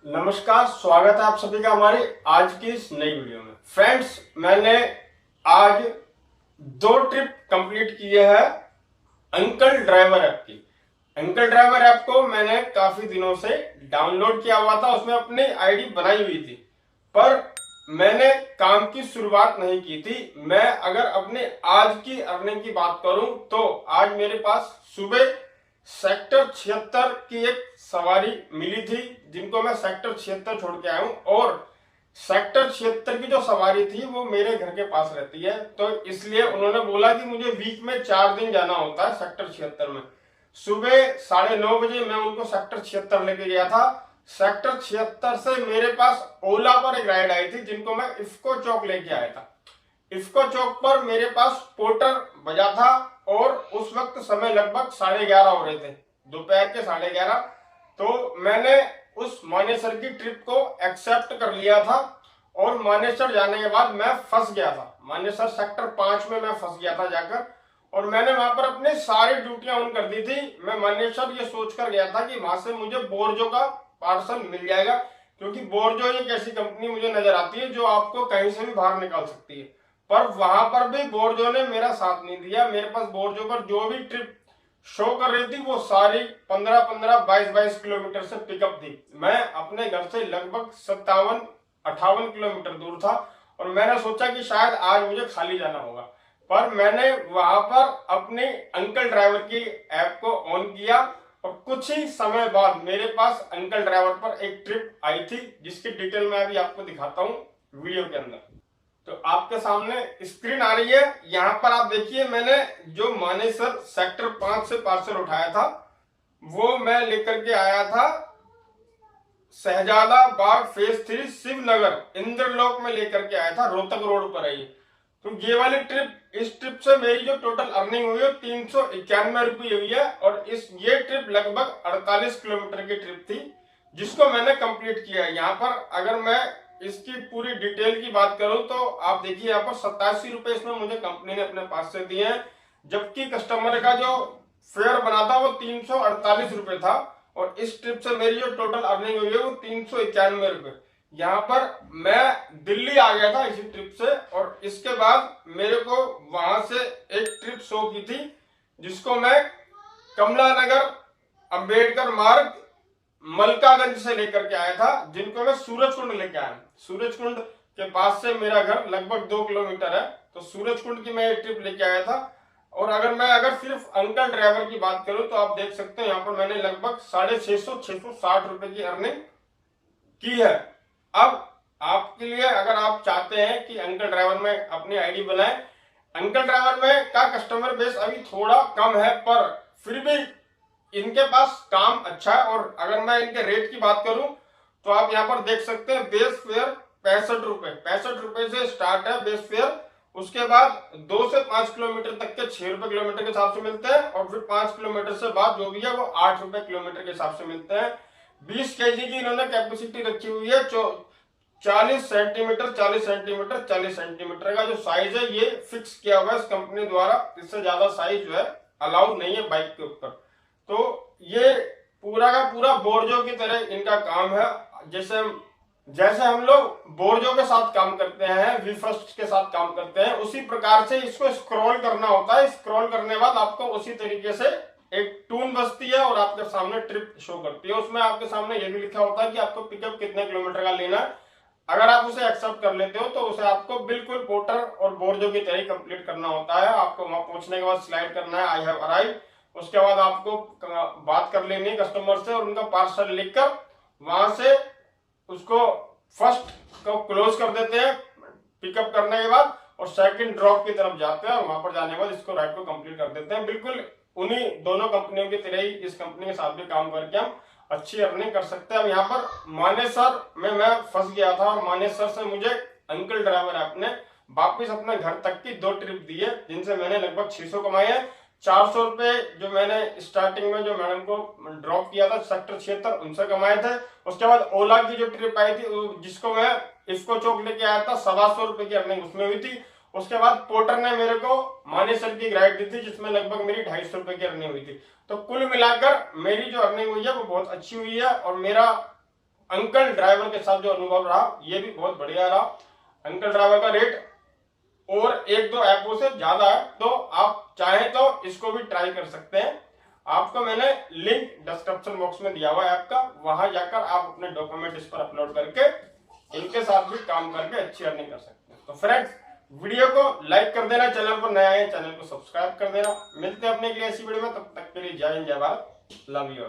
नमस्कार, स्वागत है आप सभी का हमारी आज की इस नई वीडियो में। फ्रेंड्स, मैंने आज 2 ट्रिप कंप्लीट किए हैं अंकल ड्राइवर ऐप की। अंकल ड्राइवर ऐप को मैंने काफी दिनों से डाउनलोड किया हुआ था, उसमें अपनी आईडी बनाई हुई थी, पर मैंने काम की शुरुआत नहीं की थी। मैं अगर अपने आज की अर्निंग की बात करूं तो आज मेरे पास सुबह सेक्टर 76 की एक सवारी मिली थी, जिनको मैं सेक्टर 76 छोड़ के आया हूं। और सेक्टर 76 की जो सवारी थी वो मेरे घर के पास रहती है, तो इसलिए उन्होंने बोला कि मुझे वीक में 4 दिन जाना होता है सेक्टर 76 में। सुबह 9:30 बजे मैं उनको सेक्टर 76 लेके गया था। सेक्टर 76 से मेरे पास ओला पर एक राइड आई थी, जिनको मैं इफ्को चौक लेके आया था। इफ्को चौक पर मेरे पास पोर्टर बजा था और उस वक्त समय लगभग 11:30 हो रहे थे, दोपहर के 11:30। तो मैंने उस मानेसर की ट्रिप को एक्सेप्ट कर लिया था और मानेसर जाने के बाद मैं फंस गया था। मानेसर सेक्टर 5 में मैं फंस गया था जाकर, और मैंने वहां पर अपनी सारी ड्यूटियां ऑन कर दी थी। मैं मानेसर ये सोचकर गया था कि वहां से मुझे बोर्जो का पार्सल मिल जाएगा, क्योंकि बोर्जो एक ऐसी कंपनी मुझे नजर आती है जो आपको कहीं से भी बाहर निकाल सकती है। पर वहां पर भी बोर्जो ने मेरा साथ नहीं दिया। मेरे पास बोर्जो पर जो भी ट्रिप शो कर रही थी वो सारी 15-15, 22-22 किलोमीटर से पिकअप थी। मैं अपने घर से लगभग 57-58 किलोमीटर दूर था और मैंने सोचा कि शायद आज मुझे खाली जाना होगा। पर मैंने वहां पर अपने अंकल ड्राइवर की ऐप को ऑन किया और कुछ ही समय बाद मेरे पास अंकल ड्राइवर पर एक ट्रिप आई थी, जिसकी डिटेल मैं अभी आपको दिखाता हूँ वीडियो के अंदर। तो आपके सामने स्क्रीन आ रही है, यहां पर आप देखिए मैंने जो मानेसर सेक्टर 5 से पार्सल उठाया था वो मैं लेकर के आया था शहजादा बाग फेज 3 शिवनगर इंद्रलोक में लेकर के आया था, रोहतक रोड पर है ये। तो ये वाली ट्रिप, इस ट्रिप से मेरी जो टोटल अर्निंग हुई है 391 रुपये हुई है, और ये ट्रिप लगभग 48 किलोमीटर की ट्रिप थी, जिसको मैंने कंप्लीट किया है। यहाँ पर अगर मैं इसकी पूरी डिटेल की बात करूं तो आप देखिए यहाँ पर 87 रुपए इसमें मुझे कंपनी ने अपने पास से दिए हैं, जबकि कस्टमर का जो फेयर बना था वो 348 रुपए था। और इस ट्रिप से मेरी जो टोटल अर्निंग हुई है वो 391 रुपए। यहाँ पर मैं दिल्ली आ गया था इसी ट्रिप से, और इसके बाद मेरे को वहां से एक ट्रिप शो की थी, जिसको मैं कमला नगर, अंबेडकर मार्ग, मलकागंज से लेकर के आया था, जिनको मैं सूरजकुंड लेके आया। सूरजकुंड के पास से मेरा घर लगभग 2 किलोमीटर है, तो सूरजकुंड की मैं एक ट्रिप लेके आया था। और अगर सिर्फ अंकल ड्राइवर की बात करूं तो आप देख सकते हैं यहाँ पर मैंने लगभग 650-660 रुपए की अर्निंग की है। अब आपके लिए, अगर आप चाहते हैं कि अंकल ड्राइवर में अपनी आईडी बनाए, अंकल ड्राइवर में का कस्टमर बेस अभी थोड़ा कम है, पर फिर भी इनके पास काम अच्छा है। और अगर मैं इनके रेट की बात करूं तो आप यहाँ पर देख सकते हैं बेस फेयर 65 रुपए से स्टार्ट है बेस फेयर। उसके बाद 2 से 5 किलोमीटर तक के 6 रुपए किलोमीटर के हिसाब से मिलते हैं, और फिर 5 किलोमीटर से बाद जो भी है वो 8 रुपए किलोमीटर के हिसाब से मिलते हैं। 20 केजी की इन्होंने कैपेसिटी रखी हुई है। 40 सेंटीमीटर 40 सेंटीमीटर 40 सेंटीमीटर का जो साइज है ये फिक्स किया हुआ है इस कंपनी द्वारा। इससे ज्यादा साइज जो है अलाउड नहीं है बाइक के ऊपर। तो ये पूरा का पूरा बोर्जो की तरह इनका काम है। जैसे हम लोग बोर्जो के साथ काम करते हैं, वी फर्स्ट के साथ काम करते हैं, उसी प्रकार से इसको स्क्रॉल करना होता है। स्क्रॉल करने के बाद आपको उसी तरीके से एक टून बजती है और आपके सामने ट्रिप शो करती है। उसमें आपके सामने ये भी लिखा होता है कि आपको पिकअप कितने किलोमीटर का लेना है। अगर आप उसे एक्सेप्ट कर लेते हो तो उसे आपको बिल्कुल पोर्टर और बोर्जो की तरह कंप्लीट करना होता है। आपको वहां पहुंचने के बाद स्लाइड करना है आई हैव अराइव्ड। उसके बाद आपको बात कर लेनी है कस्टमर से और उनका पार्सल लिखकर वहां से उसको फर्स्ट को क्लोज कर देते हैं पिकअप करने के बाद, और सेकंड ड्रॉप की तरफ जाते हैं और वहां पर जाने के बाद इसको राइड को कंप्लीट कर देते हैं। बिल्कुल उन्हीं दोनों कंपनियों की तरह ही इस कंपनी के साथ भी काम करके हम अच्छी अर्निंग कर सकते हैं। अब यहाँ पर मानेसर में मैं फंस गया था और मानेसर से मुझे अंकल ड्राइवर ऐप ने वापिस अपने घर तक की 2 ट्रिप दी है, जिनसे मैंने लगभग 600 कमाए हैं। 400 रुपए जो मैंने स्टार्टिंग में जो मैडम को ड्रॉप किया था सेक्टर 76 उनसे कमाए थे। उसके बाद ओला की जो ट्रिप आई थी जिसको मैं इफ्को चौक लेके आया था, 125 रुपए की अर्निंग उसमें हुई थी। उसके बाद पोर्टर ने मेरे को मानेसर की राइड दी थी, जिसमें लगभग मेरी 250 रुपए की अर्निंग हुई थी। तो कुल मिलाकर मेरी जो अर्निंग हुई है वो बहुत अच्छी हुई है, और मेरा अंकल ड्राइवर के साथ जो अनुभव रहा ये भी बहुत बढ़िया रहा। अंकल ड्राइवर का रेट और एक दो ऐपों से ज्यादा है, तो आप चाहें तो इसको भी ट्राई कर सकते हैं। आपको मैंने लिंक डिस्क्रिप्शन बॉक्स में दिया हुआ है ऐप का, वहां जाकर आप अपने डॉक्यूमेंट इस पर अपलोड करके इनके साथ भी काम करके अच्छी अर्निंग कर सकते हैं। तो फ्रेंड्स, वीडियो को लाइक कर देना, चैनल पर नया है चैनल को सब्सक्राइब कर देना। मिलते हैं अपने के लिए ऐसी वीडियो में, तब तक के लिए जय हिंद जय भारत, लव यू।